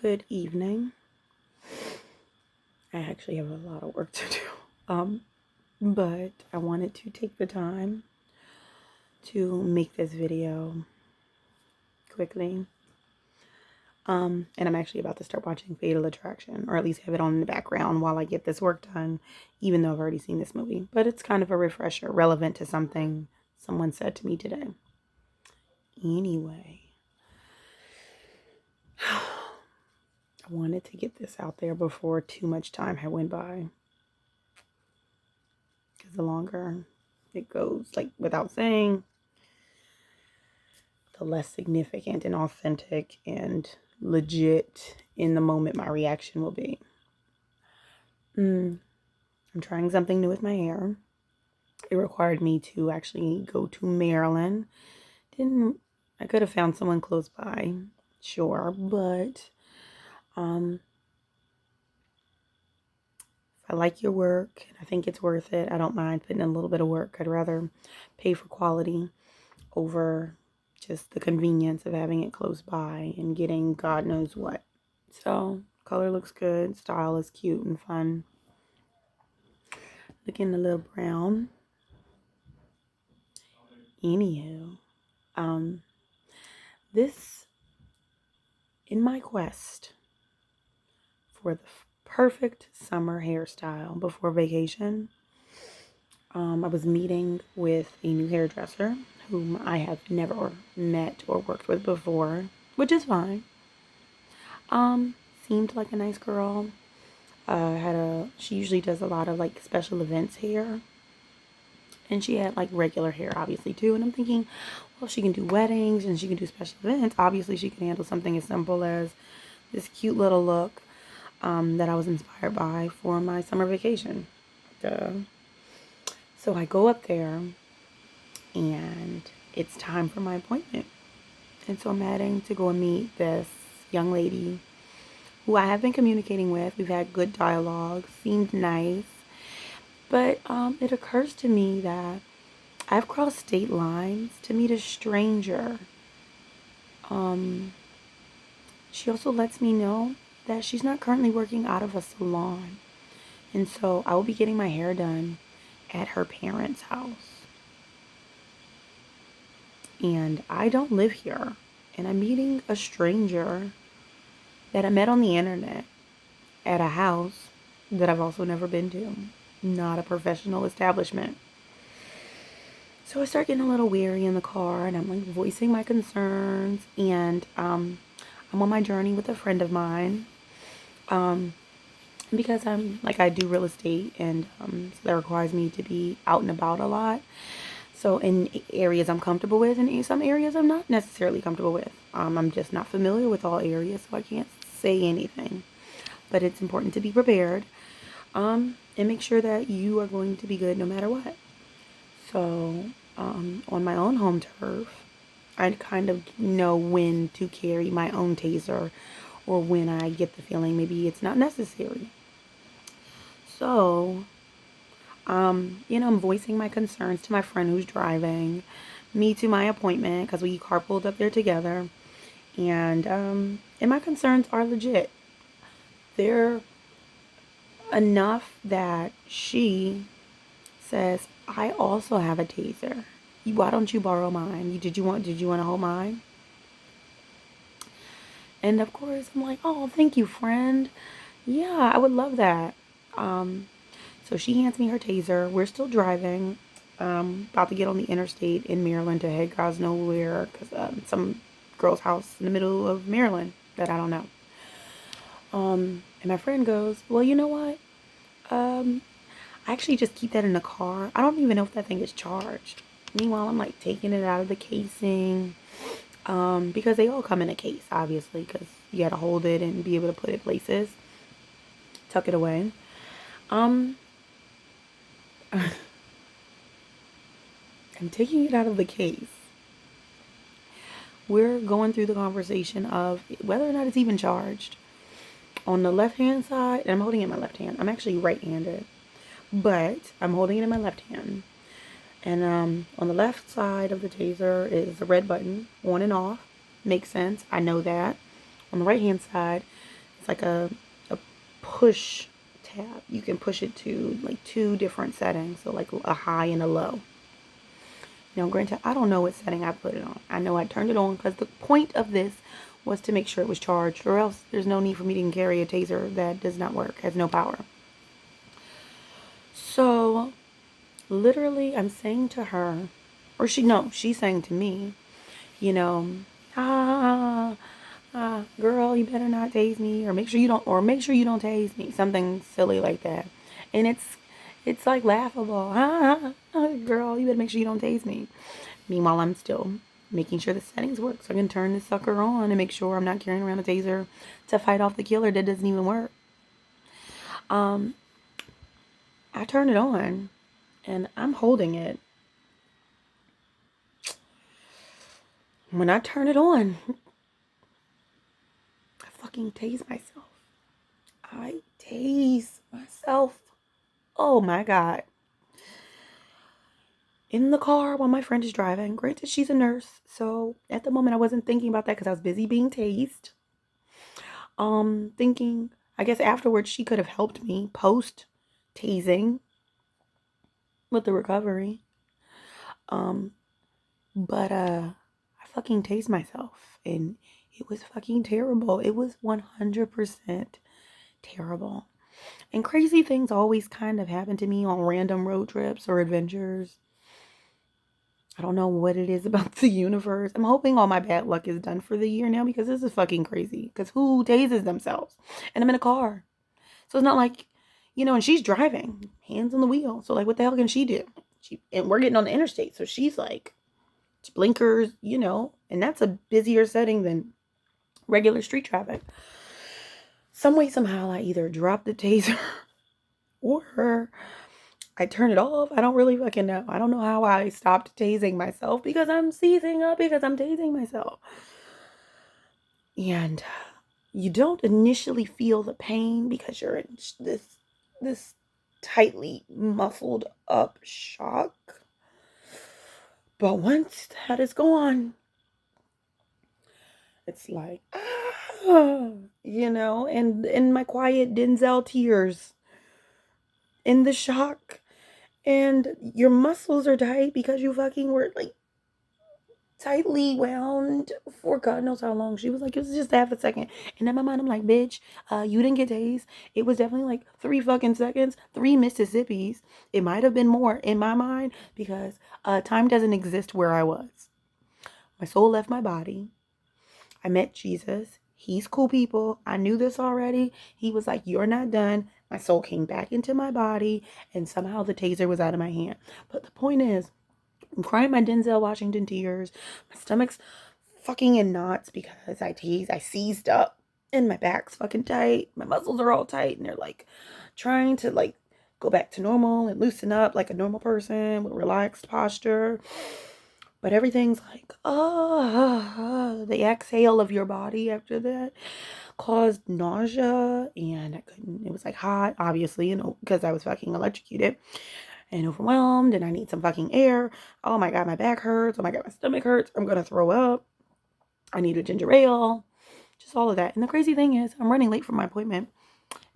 Good evening. I actually have a lot of work to do. But I wanted to take the time to make this video quickly. And I'm actually about to start watching Fatal Attraction, or at least have it on in the background while I get this work done, even though I've already seen this movie. But it's kind of a refresher, relevant to something someone said to me today. Anyway, I wanted to get this out there before too much time had went by. Because the longer it goes, like without saying, the less significant and authentic and legit in the moment my reaction will be. I'm trying something new with my hair. It required me to actually go to Maryland. I could have found someone close by, sure, but if I like your work and I think it's worth it, I don't mind putting in a little bit of work. I'd rather pay for quality over just the convenience of having it close by and getting God knows what. So, color looks good, style is cute and fun. Looking a little brown. Anywho, this, in my quest for the perfect summer hairstyle before vacation, I was meeting with a new hairdresser whom I have never met or worked with before, which is fine. Seemed like a nice girl. She usually does a lot of like special events hair. And she had like regular hair, obviously, too. And I'm thinking, well, if she can do weddings and she can do special events, obviously she can handle something as simple as this cute little look that I was inspired by for my summer vacation. Duh. So I go up there and it's time for my appointment. And so I'm heading to go and meet this young lady who I have been communicating with. We've had good dialogue, seemed nice. But it occurs to me that I've crossed state lines to meet a stranger. She also lets me know that she's not currently working out of a salon. And so I will be getting my hair done at her parents' house. And I don't live here. And I'm meeting a stranger that I met on the internet at a house that I've also never been to. Not a professional establishment. So I start getting a little weary in the car and I'm like voicing my concerns, and I'm on my journey with a friend of mine because I do real estate, and so that requires me to be out and about a lot. So in areas I'm comfortable with, and in some areas I'm not necessarily comfortable with. I'm just not familiar with all areas, so I can't say anything. But it's important to be prepared and make sure that you are going to be good no matter what. So on my own home turf, I kind of know when to carry my own taser or when I get the feeling maybe it's not necessary. So, I'm voicing my concerns to my friend who's driving me to my appointment because we carpooled up there together. And my concerns are legit. They're enough that she says, I also have a taser. Why don't you borrow mine? Did you want to hold mine? And of course, I'm like, oh, thank you, friend. Yeah, I would love that. So she hands me her taser. We're still driving. About to get on the interstate in Maryland to head God's nowhere, because some girl's house in the middle of Maryland that I don't know. And my friend goes, well, you know what? I actually just keep that in the car. I don't even know if that thing is charged. Meanwhile, I'm like taking it out of the casing. Because they all come in a case, obviously, because you got to hold it and be able to put it places. Tuck it away. I'm taking it out of the case. We're going through the conversation of whether or not it's even charged. On the left-hand side, and I'm holding it in my left hand. I'm actually right-handed, but I'm holding it in my left hand. And on the left side of the taser is the red button, on and off. Makes sense. I know that. On the right-hand side, It's like a push tab. You can push it to like 2 different settings. So like a high and a low. Now, granted, I don't know what setting I put it on. I know I turned it on because the point of this was to make sure it was charged, or else there's no need for me to carry a taser that does not work, has no power. So, literally, I'm saying to her, or she's saying to me, you know, girl, you better not tase me, or make sure you don't tase me, something silly like that. And it's like laughable. Girl, you better make sure you don't tase me. Meanwhile, I'm still making sure the settings work so I can turn this sucker on and make sure I'm not carrying around a taser to fight off the killer that doesn't even work. I turn it on and I'm holding it. When I turn it on, I fucking tase myself. I tase myself. Oh my God. In the car while my friend is driving. Granted, she's a nurse. So at the moment, I wasn't thinking about that because I was busy being tased. Thinking, I guess afterwards she could have helped me post tasing with the recovery. But I fucking tased myself and it was fucking terrible. It was 100% terrible. And crazy things always kind of happen to me on random road trips or adventures. I don't know what it is about the universe. I'm hoping all my bad luck is done for the year now because this is fucking crazy. Because who tases themselves? And I'm in a car. So it's not like, and she's driving, hands on the wheel. So like, what the hell can she do? And we're getting on the interstate. So she's like, blinkers, and that's a busier setting than regular street traffic. Some way, somehow, I either drop the taser or I turn it off. I don't really fucking know. I don't know how I stopped tasing myself because I'm seizing up because I'm tasing myself. And you don't initially feel the pain because you're in this tightly muscled up shock. But once that is gone, it's like, and in my quiet Denzel tears, in the shock, and your muscles are tight because you fucking were like tightly wound for God knows how long. She was like, it was just half a second. And in my mind, I'm like, bitch, you didn't get tased. It was definitely like 3 fucking seconds, 3 Mississippis. It might have been more in my mind because time doesn't exist where I was. My soul left my body. I met Jesus. He's cool people. I knew this already. He was like, you're not done. My soul came back into my body and somehow the taser was out of my hand. But the point is, I'm crying my Denzel Washington tears. My stomach's fucking in knots because I seized up and my back's fucking tight. My muscles are all tight and they're like trying to like go back to normal and loosen up like a normal person with relaxed posture. But everything's like, the exhale of your body after that caused nausea and I couldn't, it was like hot, obviously, because I was fucking electrocuted and overwhelmed and I need some fucking air. Oh my God, my back hurts. Oh my God, my stomach hurts. I'm going to throw up. I need a ginger ale. Just all of that. And the crazy thing is I'm running late for my appointment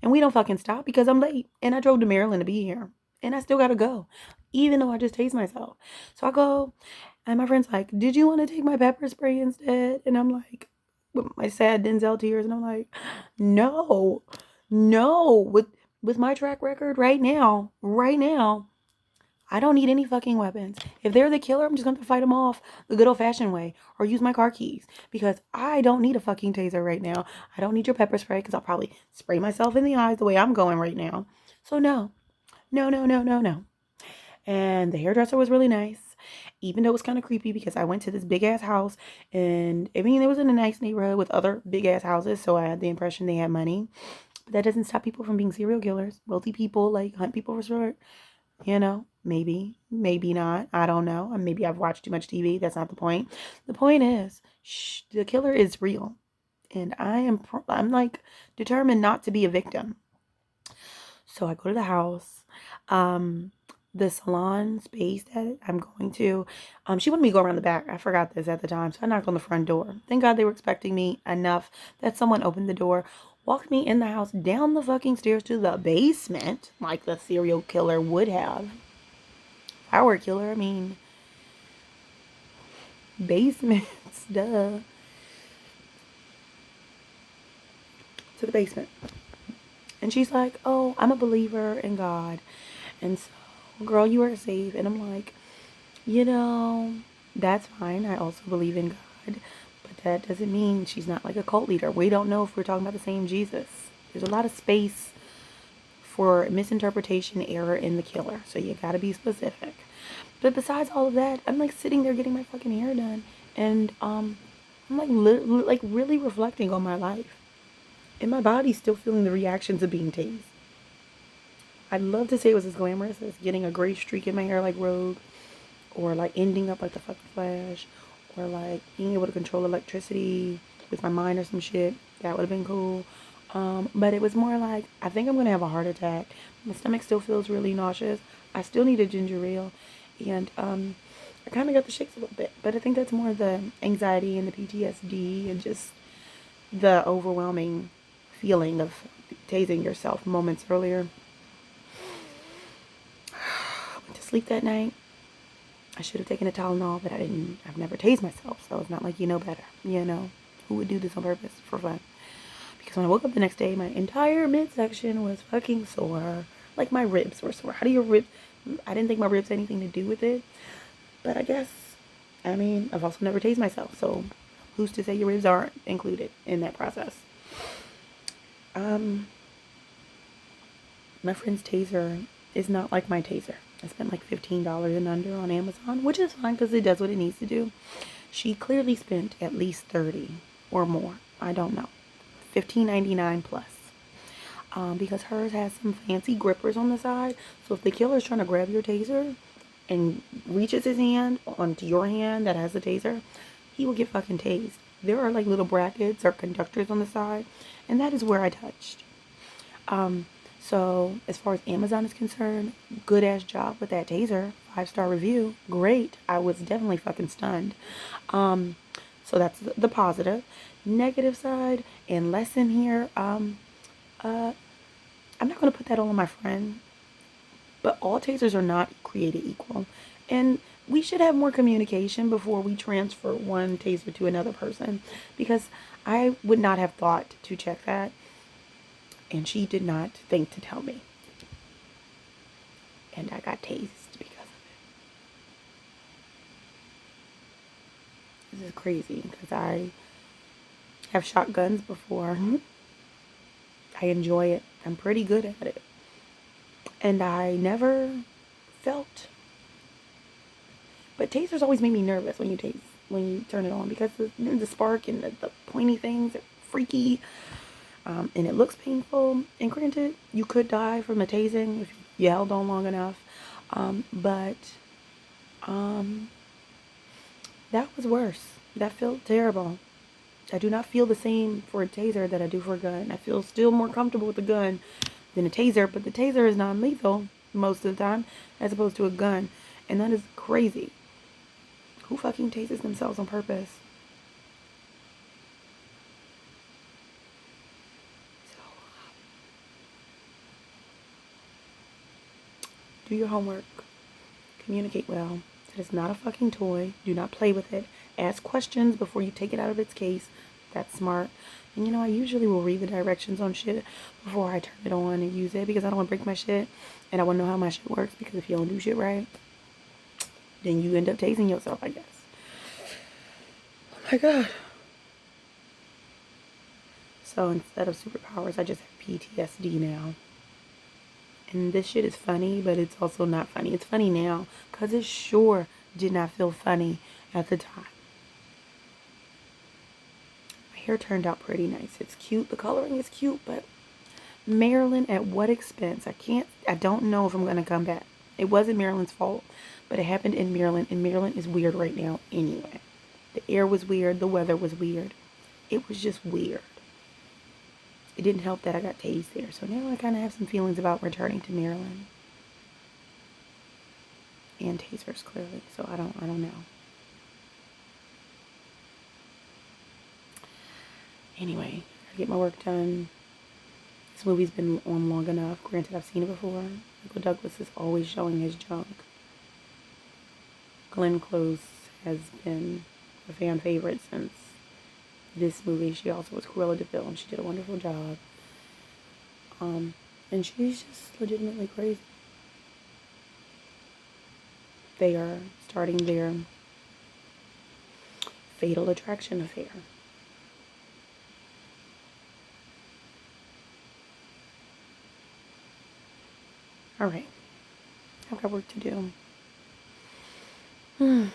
and we don't fucking stop because I'm late. And I drove to Maryland to be here and I still got to go, even though I just tased myself. So I go and my friend's like, did you want to take my pepper spray instead? And I'm like, with my sad Denzel tears. And I'm like, no, with my track record right now, I don't need any fucking weapons. If they're the killer, I'm just going to fight them off the good old-fashioned way or use my car keys because I don't need a fucking taser right now. I don't need your pepper spray because I'll probably spray myself in the eyes the way I'm going right now. So no. And the hairdresser was really nice, even though it was kind of creepy because I went to this big-ass house and, I mean, it was in a nice neighborhood with other big-ass houses, so I had the impression they had money. But that doesn't stop people from being serial killers. Wealthy people, like, hunt people for sport. Maybe not. I don't know. Maybe I've watched too much TV. That's not the point. The point is, the killer is real. And I'm like determined not to be a victim. So I go to the house. The salon space that I'm going to, she wanted me to go around the back. I forgot this at the time. So I knocked on the front door. Thank God they were expecting me enough that someone opened the door. walked me in the house, down the fucking stairs to the basement, like the serial killer would have. Power killer, I mean, basements, duh. To the basement. And she's like, oh, I'm a believer in God. And so, girl, you are safe. And I'm like, that's fine. I also believe in God. But that doesn't mean she's not like a cult leader. We don't know if we're talking about the same Jesus. There's a lot of space for misinterpretation, error in the killer. So you gotta be specific. But besides all of that, I'm like sitting there getting my fucking hair done. And I'm like, like really reflecting on my life. And my body's still feeling the reactions of being tased. I'd love to say it was as glamorous as getting a gray streak in my hair like Rogue, or like ending up like the fucking Flash, or like being able to control electricity with my mind or some shit. That would have been cool. But it was more like, I think I'm gonna have a heart attack. My stomach still feels really nauseous. I still need a ginger ale, and I kind of got the shakes a little bit. But I think that's more the anxiety and the PTSD and just the overwhelming feeling of tasing yourself moments earlier. I went to sleep that night. I should have taken a Tylenol, but I didn't. I've never tased myself, so it's not like you know better. Who would do this on purpose for fun? Because when I woke up the next day, my entire midsection was fucking sore. Like my ribs were sore. How do your ribs? I didn't think my ribs had anything to do with it, but I guess. I mean, I've also never tased myself, so who's to say your ribs aren't included in that process? My friend's taser is not like my taser. I spent like $15 and under on Amazon, which is fine because it does what it needs to do. She clearly spent at least $30 or more. I don't know. $15.99 plus. Because hers has some fancy grippers on the side. So if the killer's trying to grab your taser and reaches his hand onto your hand that has the taser, he will get fucking tased. There are like little brackets or conductors on the side, and that is where I touched. So as far as Amazon is concerned, good ass job with that taser. 5-star review. Great. I was definitely fucking stunned. So that's the positive. Negative side and lesson here. I'm not going to put that all on my friend, but all tasers are not created equal. And we should have more communication before we transfer one taser to another person, because I would not have thought to check that. And she did not think to tell me. And I got tased because of it. This is crazy because I have shot guns before. I enjoy it. I'm pretty good at it. And I never felt. But tasers always make me nervous when you turn it on, because the spark and the pointy things are freaky. And it looks painful. And granted, you could die from a tasing if you held on long enough. But that was worse. That felt terrible. I do not feel the same for a taser that I do for a gun. I feel still more comfortable with a gun than a taser. But the taser is non-lethal most of the time, as opposed to a gun. And that is crazy. Who fucking tases themselves on purpose? Do your homework. Communicate well. It is not a fucking toy. Do not play with it. Ask questions before you take it out of its case. That's smart. And I usually will read the directions on shit before I turn it on and use it, because I don't want to break my shit. And I want to know how my shit works, because if you don't do shit right, then you end up tasing yourself, I guess. Oh my god. So instead of superpowers, I just have PTSD now. And this shit is funny, but it's also not funny. It's funny now because it sure did not feel funny at the time. My hair turned out pretty nice. It's cute. The coloring is cute, but Maryland, at what expense? I don't know if I'm going to come back. It wasn't Maryland's fault, but it happened in Maryland, and Maryland is weird right now anyway. The air was weird. The weather was weird. It was just weird. It didn't help that I got tased there. So now I kind of have some feelings about returning to Maryland. And tasers, clearly. So I don't know. Anyway, I get my work done. This movie's been on long enough. Granted, I've seen it before. Michael Douglas is always showing his junk. Glenn Close has been a fan favorite since this movie. She also was Cruella de Vil, and she did a wonderful job. And she's just legitimately crazy. They are starting their fatal attraction affair. Alright. I've got work to do.